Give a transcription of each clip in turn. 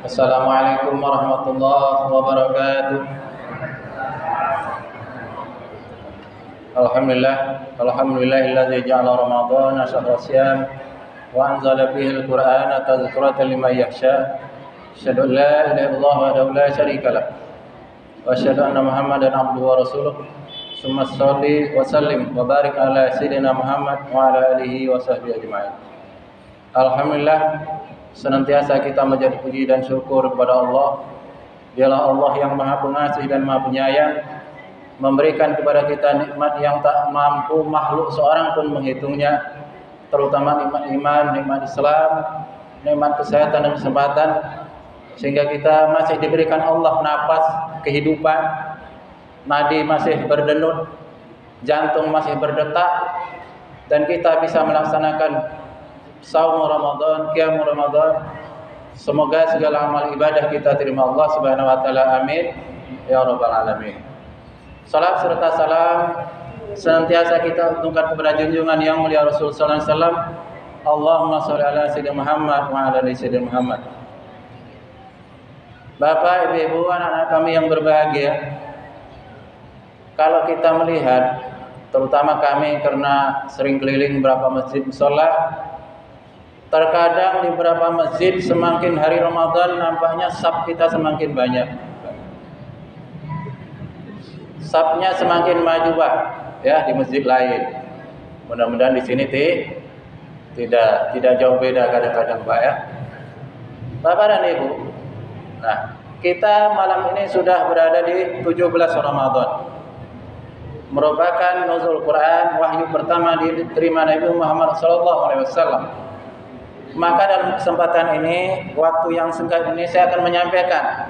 Assalamualaikum warahmatullahi wabarakatuh. Alhamdulillahilladzi ja'ala Ramadhana syahra shiyam wa anzala fihi al-Qur'ana tadhkiratan liman yakhsha. Asyhadu an la ilaha illallah wahdahu la syarika lah wa asyhadu anna Muhammadan abduhu wa rasuluh. Summa sholli wa sallim wa barik ala sayyidina Muhammad wa ala alihi wa sahbihi ajma'in. Alhamdulillah, senantiasa kita menjadi puji dan syukur kepada Allah. Dialah Allah yang Maha Pengasih dan Maha Penyayang, memberikan kepada kita nikmat yang tak mampu makhluk seorang pun menghitungnya, terutama nikmat iman, nikmat Islam, nikmat kesehatan dan kesempatan, sehingga kita masih diberikan Allah napas kehidupan, nadi masih berdenyut, jantung masih berdetak, dan kita bisa melaksanakan saum Ramadan, qiyam Ramadan. Semoga segala amal ibadah kita terima Allah Subhanahu wa taala. Amin ya rabbal alamin. Salam serta salam senantiasa kita untukkan kepada junjungan yang mulia Rasul sallallahu alaihi wasallam. Allahumma shalli ala sayyidina Muhammad wa ala ali sayyidina Muhammad. Bapak, Ibu, anak-anak kami yang berbahagia, kalau kita melihat, terutama kami karena sering keliling beberapa masjid mushola, terkadang di beberapa masjid semakin hari Ramadan nampaknya saf kita semakin banyak. Safnya semakin maju, Pak, ya, di masjid lain. Mudah-mudahan di sini tidak jauh beda kadang-kadang, Pak, ya. Bapak dan Ibu. Nah, kita malam ini sudah berada di 17 Ramadan. Merupakan nuzul Quran, wahyu pertama diterima Nabi Muhammad SAW. Maka dalam kesempatan ini, waktu yang singkat ini, saya akan menyampaikan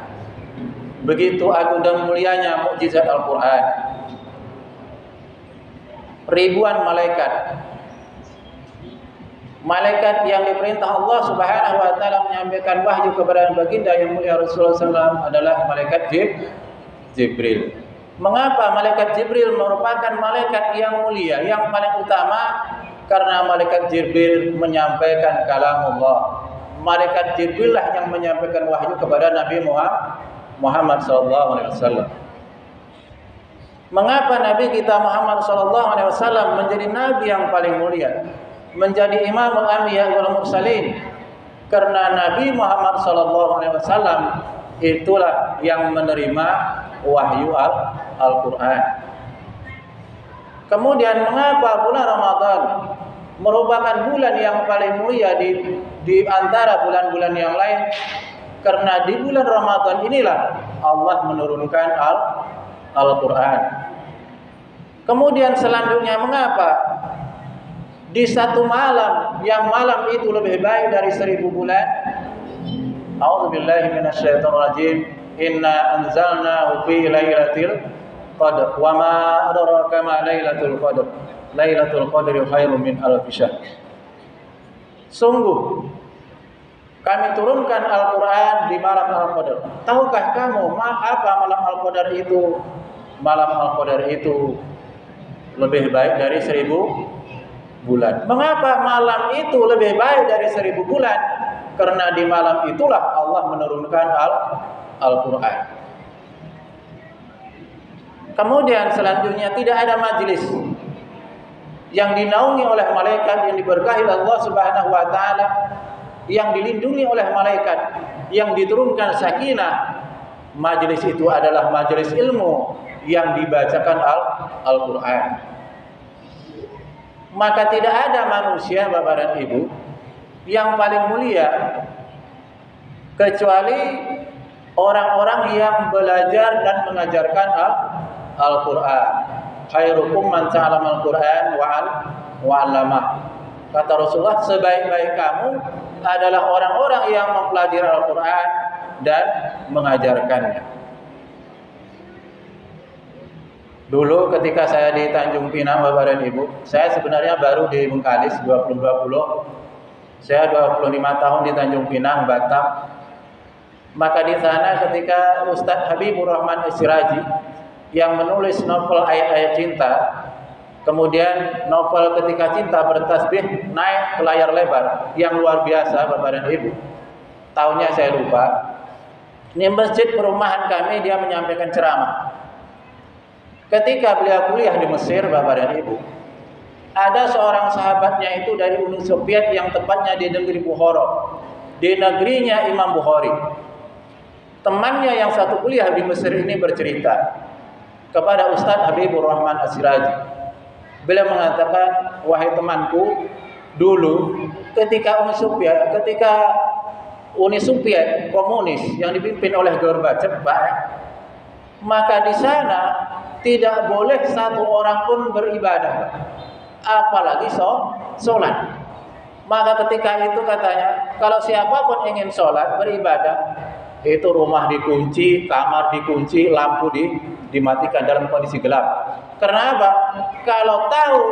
begitu agung dan mulianya mukjizat Al-Quran. Ribuan malaikat yang diperintah Allah Subhanahu wa taala menyampaikan wahyu kepada baginda yang mulia Rasulullah SAW adalah malaikat Jibril. Mengapa malaikat Jibril merupakan malaikat yang mulia, yang paling utama? Karena malaikat Jibril menyampaikan kalam Allah. Malaikat Jibril lah yang menyampaikan wahyu kepada Nabi Muhammad SAW. Mengapa Nabi kita Muhammad SAW menjadi Nabi yang paling mulia, menjadi Imamul Anbiya wal Mursalin? Karena Nabi Muhammad SAW itulah yang menerima wahyu Al-Quran. Kemudian mengapa bulan Ramadan merupakan bulan yang paling mulia di antara bulan-bulan yang lain? Karena di bulan Ramadan inilah Allah menurunkan Al-Quran. Kemudian selanjutnya mengapa di satu malam, yang malam itu lebih baik dari 1000 bulan? A'udzubillahi minasyaitonirrajim. Inna anzalnahu fi lailatul qadr wa ma adraka ma lailatul qadr. Lailatul qadri khairum min alfi syahr. Sungguh kami turunkan Al-Quran di malam Al-Qadar. Tahukah kamu apa malam Al-Qadar itu? Malam Al-Qadar itu lebih baik dari 1000 bulan. Mengapa malam itu lebih baik dari 1000 bulan? Karena di malam itulah Allah menurunkan Al-Quran. Kemudian selanjutnya tidak ada majelis yang dinaungi oleh malaikat, yang diberkahi Allah Subhanahu wa taala, yang dilindungi oleh malaikat, yang diturunkan sakinah. Majelis itu adalah majelis ilmu yang dibacakan Al-Quran. Maka tidak ada manusia, Bapak dan Ibu, yang paling mulia kecuali orang-orang yang belajar dan mengajarkan Al-Quran. Khairukum man ta'allama al-Quran wa 'allamah. Kata Rasulullah, sebaik-baik kamu adalah orang-orang yang mempelajari Al-Quran dan mengajarkannya. Dulu ketika saya di Tanjung Pinang, Bapak dan Ibu, saya sebenarnya baru di Bengkalis 2020. Saya 25 tahun di Tanjung Pinang, Batam. Maka di sana ketika Ustadz Habibur Rahman As-Siraji yang menulis novel Ayat-Ayat Cinta, kemudian novel Ketika Cinta Bertasbih naik ke layar lebar yang luar biasa, Bapak dan Ibu. Tahunnya saya lupa. Ini masjid perumahan kami, dia menyampaikan ceramah. Ketika beliau kuliah di Mesir, Bapak dan Ibu, ada seorang sahabatnya itu dari Uni Soviet yang tepatnya di negeri Bukhara, di negerinya Imam Bukhari. Temannya yang satu kuliah di Mesir ini bercerita kepada Ustadz Habibur Rahman As-Siraji. Beliau mengatakan, wahai temanku, dulu ketika Uni Soviet komunis yang dipimpin oleh Gorbachev, maka di sana tidak boleh satu orang pun beribadah, apalagi sholat. Maka ketika itu katanya, kalau siapapun ingin sholat beribadah, itu rumah dikunci, kamar dikunci, lampu dimatikan dalam kondisi gelap. Karena apa? Kalau tahu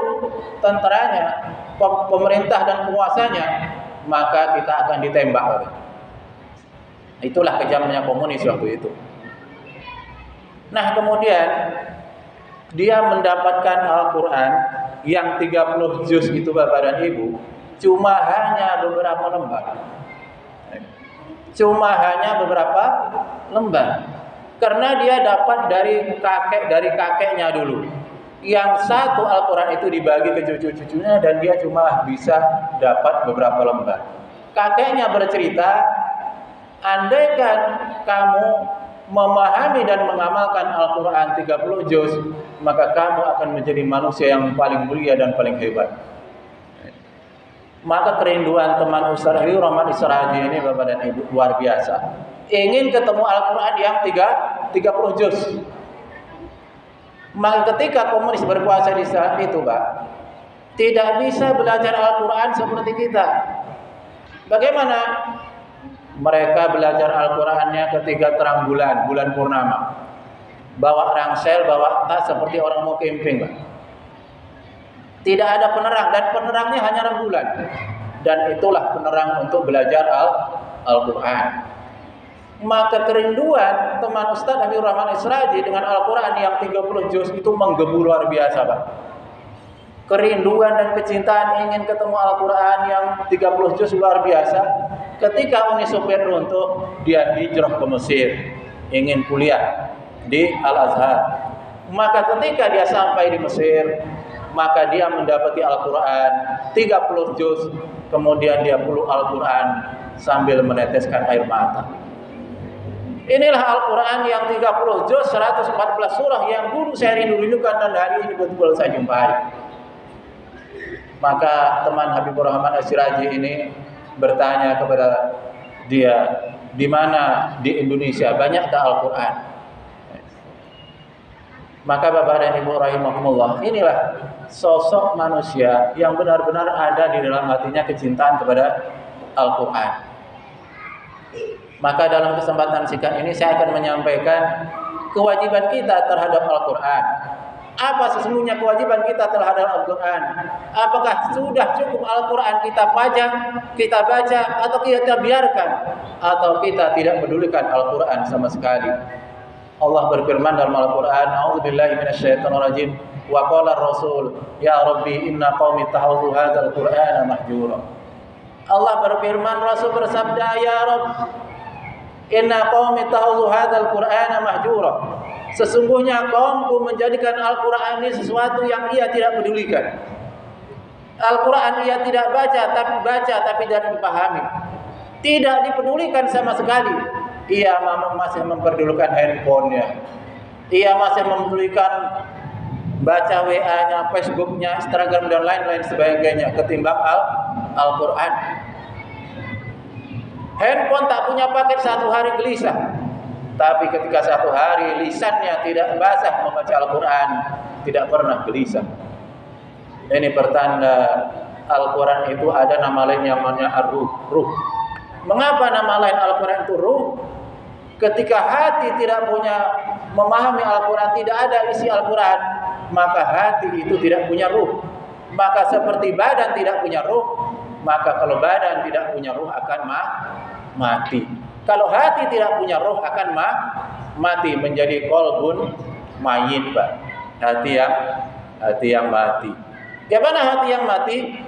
tentaranya, pemerintah dan penguasanya, maka kita akan ditembak. Itulah kejamnya komunis waktu itu. Nah, kemudian dia mendapatkan Al-Quran yang 30 juz itu, Bapak dan Ibu, cuma hanya beberapa lembar. Karena dia dapat dari kakeknya dulu. Yang satu Al-Quran itu dibagi ke cucu-cucunya dan dia cuma bisa dapat beberapa lembar. Kakeknya bercerita, andaikan kamu memahami dan mengamalkan Al-Quran 30 juz, maka kamu akan menjadi manusia yang paling mulia dan paling hebat. Maka kerinduan teman Ustaz Habibur Rahman As-Siraji ini, Bapak dan Ibu, luar biasa. Ingin ketemu Al-Quran yang 30 juz. Maka ketika komunis berkuasa di saat itu, Pak, tidak bisa belajar Al-Quran seperti kita. Bagaimana? Mereka belajar Al-Qurannya ketika terang bulan purnama. Bawa rangsel, bawa tas seperti orang mau camping, Pak. Tidak ada penerang, dan penerangnya hanya rembulan. Dan itulah penerang untuk belajar Al-Quran. Maka kerinduan teman Ustadz Habibur Rahman As-Siraji dengan Al-Quran yang 30 juz itu menggebu luar biasa, Pak. Kerinduan dan kecintaan ingin ketemu Al-Quran yang 30 juz luar biasa. Ketika Uni Soviet runtuh, dia hijrah ke Mesir, ingin kuliah di Al-Azhar. Maka ketika dia sampai di Mesir, maka dia mendapati Al-Quran 30 juz, kemudian dia peluk Al-Quran sambil meneteskan air mata. Inilah Al-Quran yang 30 juz, 114 surah yang dulu saya rindu-rindukan dan hari ini betul-betul saya jumpai. Maka teman Habibur Rahman As-Siraji ini bertanya kepada dia, di mana di Indonesia banyak tak Al-Quran? Maka Bapak dan Ibu rahimahumullah, inilah sosok manusia yang benar-benar ada di dalam hatinya kecintaan kepada Al-Quran. Maka dalam kesempatan singkat ini saya akan menyampaikan kewajiban kita terhadap Al-Quran. Apa sesungguhnya kewajiban kita terhadap Al-Quran? Apakah sudah cukup Al-Quran kita pajang, kita baca, atau kita biarkan, atau kita tidak pedulikan Al-Quran sama sekali? Allah berfirman dalam Al-Quran, A'udzubillahi minasyaitonirrajim, wa qala ar-rasul, ya Rabbi inna qaumi ittakhadhu hadzal Qur'ana mahjura. Allah berfirman, Rasul bersabda, ya Rabb, inna qaumi ittakhadhu hadzal Qur'ana mahjura. Sesungguhnya kaumku menjadikan Al-Quran ini sesuatu yang ia tidak pedulikan. Al-Quran ia tidak baca tapi tidak dipahami. Tidak dipedulikan sama sekali. Ia masih memperdulikan handphonenya. Ia masih mempedulikan baca WA-nya, Facebook-nya, Instagram dan lain-lain sebagainya ketimbang Al-Quran. Handphone tak punya paket, satu hari gelisah. Tapi ketika satu hari lisannya tidak basah membaca Al-Quran, tidak pernah gelisah. Ini pertanda Al-Quran itu ada nama lain yang namanya Ar-Ruh. Mengapa nama lain Al-Quran itu Ruh? Ketika hati tidak punya memahami Al-Quran, tidak ada isi Al-Quran, maka hati itu tidak punya ruh. Maka seperti badan tidak punya ruh, maka kalau badan tidak punya ruh akan mati. Kalau hati tidak punya roh akan mati, menjadi qalbun mayit, Pak. Hati yang mati. Bagaimana hati yang mati?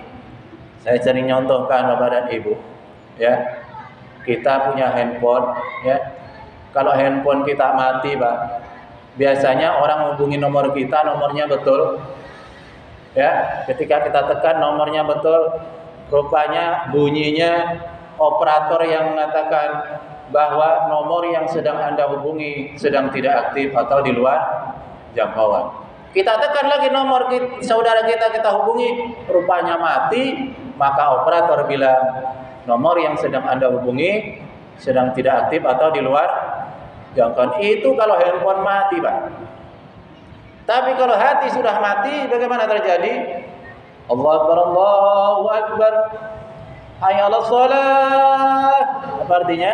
Saya sering nyontohkan Bapak dan Ibu, ya. Kita punya handphone, ya. Kalau handphone kita mati, Pak, biasanya orang hubungi nomor kita, nomornya betul. Ya, ketika kita tekan nomornya betul, rupanya bunyinya operator yang mengatakan bahwa nomor yang sedang Anda hubungi sedang tidak aktif atau di luar jangkauan. Kita tekan lagi nomor saudara kita hubungi, rupanya mati, maka operator bilang nomor yang sedang Anda hubungi sedang tidak aktif atau di luar jangkauan. Itu kalau handphone mati, Pak. Tapi kalau hati sudah mati, bagaimana terjadi? Allahu Akbar, Allahu Akbar. Hayya 'alas shalah. Apa artinya?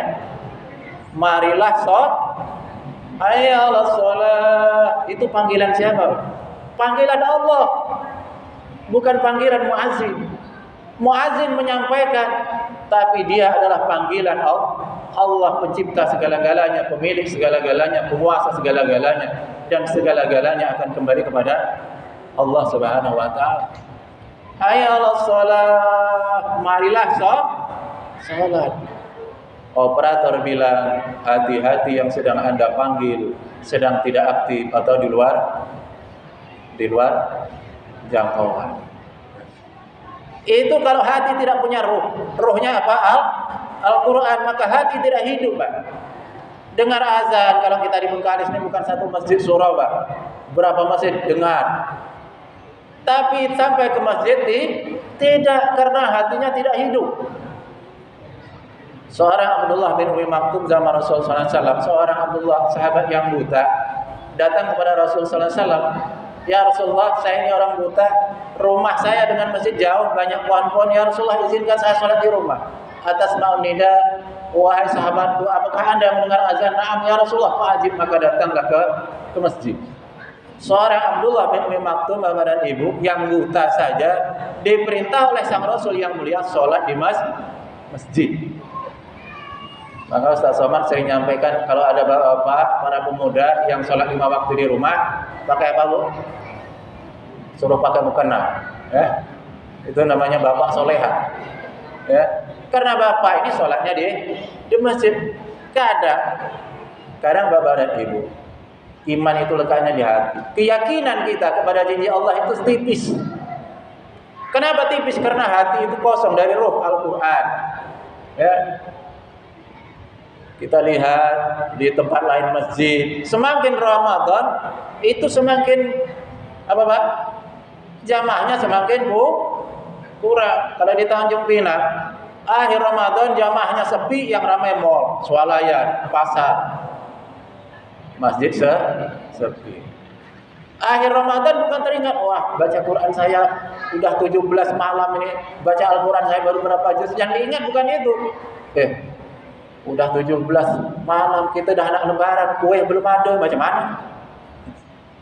Marilah sholat. Hayya 'alas shalah. Itu panggilan siapa? Panggilan Allah. Bukan panggilan muazzin. Muazzin menyampaikan, tapi dia adalah panggilan Allah. Allah pencipta segala-galanya, pemilik segala-galanya, penguasa segala-galanya, dan segala-galanya akan kembali kepada Allah Subhanahu wa taala. Hayya 'alas shalah, marilah salat. Operator bilang, hati-hati yang sedang Anda panggil sedang tidak aktif atau di luar jangkauan. Itu kalau hati tidak punya ruh. Ruhnya apa? Al-Quran, maka hati tidak hidup, Pak. Dengar azan, kalau kita di Bengkalis ini bukan satu masjid surau, Pak. Berapa masjid dengar. Tapi sampai ke masjid tidak, karena hatinya tidak hidup. Seorang Abdullah bin Umi Maktum zaman Rasulullah SAW, seorang Abdullah sahabat yang buta, datang kepada Rasulullah SAW. Ya Rasulullah, saya ini orang buta, rumah saya dengan masjid jauh, banyak pohon-pohon. Ya Rasulullah, izinkan saya sholat di rumah. Atas ma'un nida, wahai sahabatku, apakah Anda mendengar azan? Naam ya Rasulullah, wajib, maka datanglah ke masjid. Seorang Abdullah bin Umi Maktum, bapak dan ibu, yang buta saja diperintah oleh sang Rasul yang mulia sholat di masjid. Maka Ustaz Somad sering nyampaikan, kalau ada bapak-bapak, para pemuda yang sholat 5 waktu di rumah, pakai apa, Bu? Suruh pakai mukena, ya. Itu namanya bapak soleha, ya. Karena bapak ini sholatnya di masjid. Kadang bapak dan ibu, iman itu letaknya di hati. Keyakinan kita kepada janji Allah itu tipis. Kenapa tipis? Karena hati itu kosong dari ruh Al-Quran. Ya. Kita lihat di tempat lain masjid, semakin Ramadan itu semakin apa, Pak? Jamaahnya semakin kurang. Kalau di Tanjung Pinang, akhir Ramadan jamaahnya sepi, yang ramai mall, swalayan, pasar. Masjid sepi. Akhir Ramadan bukan teringat, wah baca Quran saya udah 17 malam ini, baca Al-Quran saya baru berapa juz. Yang diingat bukan itu. Udah 17 malam, kita dah nak lebaran, kue belum ada, macam mana?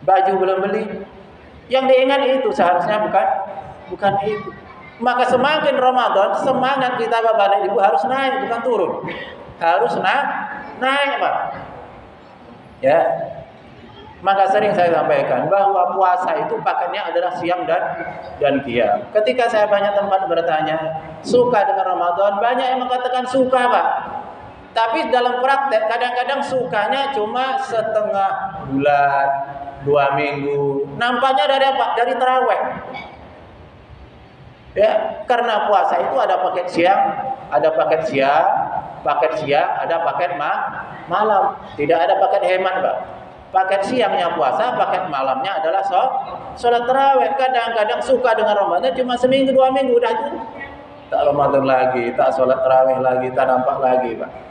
Baju belum beli. Yang diingat itu seharusnya bukan itu. Maka semakin Ramadan, semangat kita Bapak dan Ibu harus naik, bukan turun. Harus naik, Pak. Ya. Maka sering saya sampaikan bahwa puasa itu pakainya adalah siang dan qiyam. Ketika saya banyak tempat bertanya, suka dengan Ramadan, banyak yang mengatakan suka, Pak. Tapi dalam praktek kadang-kadang sukanya cuma setengah bulan, 2 minggu. Nampaknya dari apa? Dari tarawih. Ya, karena puasa itu ada paket siang, ada paket siang, ada paket malam. Tidak ada paket hemat, Pak. Paket siangnya puasa, paket malamnya adalah sholat tarawih. Kadang-kadang suka dengan Ramadan cuma seminggu 2 minggu udah itu. Tak Ramadan lagi, tak sholat tarawih lagi, tak nampak lagi, Pak.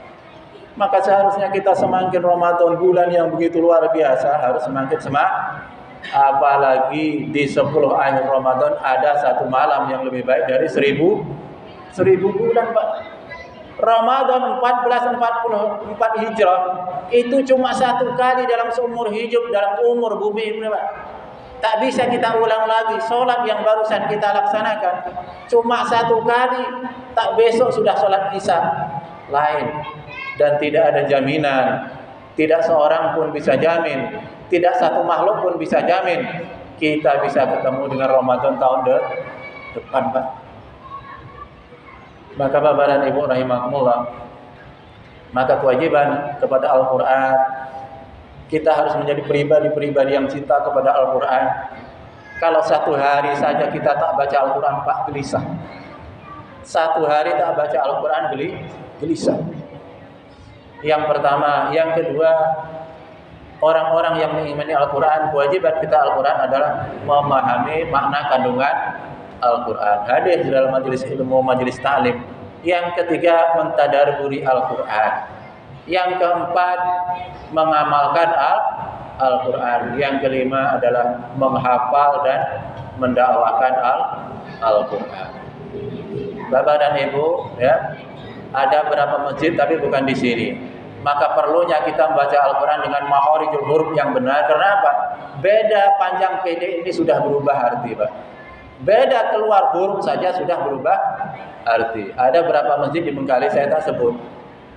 Maka seharusnya kita semakin Ramadan, bulan yang begitu luar biasa, harus semakin semangat. Apalagi di 10 akhir Ramadan ada satu malam yang lebih baik dari 1000 bulan, Pak. Ramadan 1444 Hijrah itu cuma satu kali dalam seumur hidup, dalam umur bumi ini, Pak. Tak bisa kita ulang lagi. Sholat yang barusan kita laksanakan cuma satu kali, tak besok sudah sholat isya lain. Dan tidak ada jaminan, tidak seorang pun bisa jamin, tidak satu makhluk pun bisa jamin kita bisa ketemu dengan Ramadan tahun depan, Pak. Maka Bapak dan Ibu rahimakumullah, Maka kewajiban kepada Al-Quran, kita harus menjadi pribadi-pribadi yang cinta kepada Al-Quran. Kalau satu hari saja kita tak baca Al-Quran, Pak, gelisah. Satu hari tak baca Al-Quran, gelisah. Yang pertama. Yang kedua, orang-orang yang mengimani Al-Quran, kewajiban kita Al-Quran adalah memahami makna kandungan Al-Quran. Hadir dalam majelis ilmu, majelis ta'lim. Yang ketiga, mentadabburi Al-Quran. Yang keempat, mengamalkan Al-Quran. Yang kelima adalah menghafal dan mendakwakan Al-Quran. Bapak dan Ibu, ya, ada beberapa masjid tapi bukan di sini. Maka perlunya kita membaca Al-Quran dengan makharijul huruf yang benar. Karena apa? Beda panjang pendek ini sudah berubah arti, Pak. Beda keluar huruf saja sudah berubah arti. Ada berapa masjid di Bengkali saya tak sebut.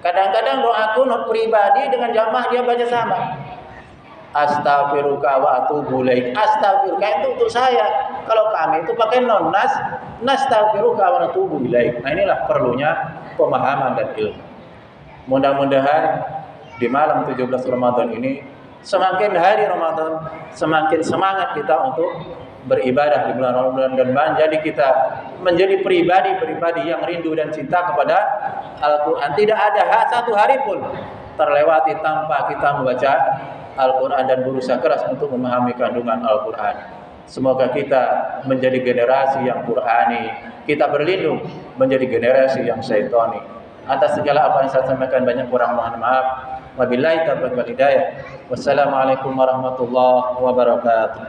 Kadang-kadang doaku pribadi dengan jamaah dia baca sama. Astaghfiruka wa atubu ilaik. Astaghfiruka itu untuk saya. Kalau kami itu pakai non nas, nastaghfiruka wa atubu ilaik. Nah, inilah perlunya pemahaman dan ilmu. Mudah-mudahan di malam 17 Ramadan ini, semakin hari Ramadan, semakin semangat kita untuk beribadah di bulan Ramadan dan menjadi kita menjadi pribadi-pribadi yang rindu dan cinta kepada Al-Quran. Tidak ada satu hari pun terlewati tanpa kita membaca Al-Quran dan berusaha keras untuk memahami kandungan Al-Quran. Semoga kita menjadi generasi yang Qurani. Kita berlindung menjadi generasi yang syaitani. Atas segala apa yang saya sampaikan banyak kurang, mohon maaf. Wabillahi taufiq wal hidayah. Wassalamualaikum warahmatullahi wabarakatuh.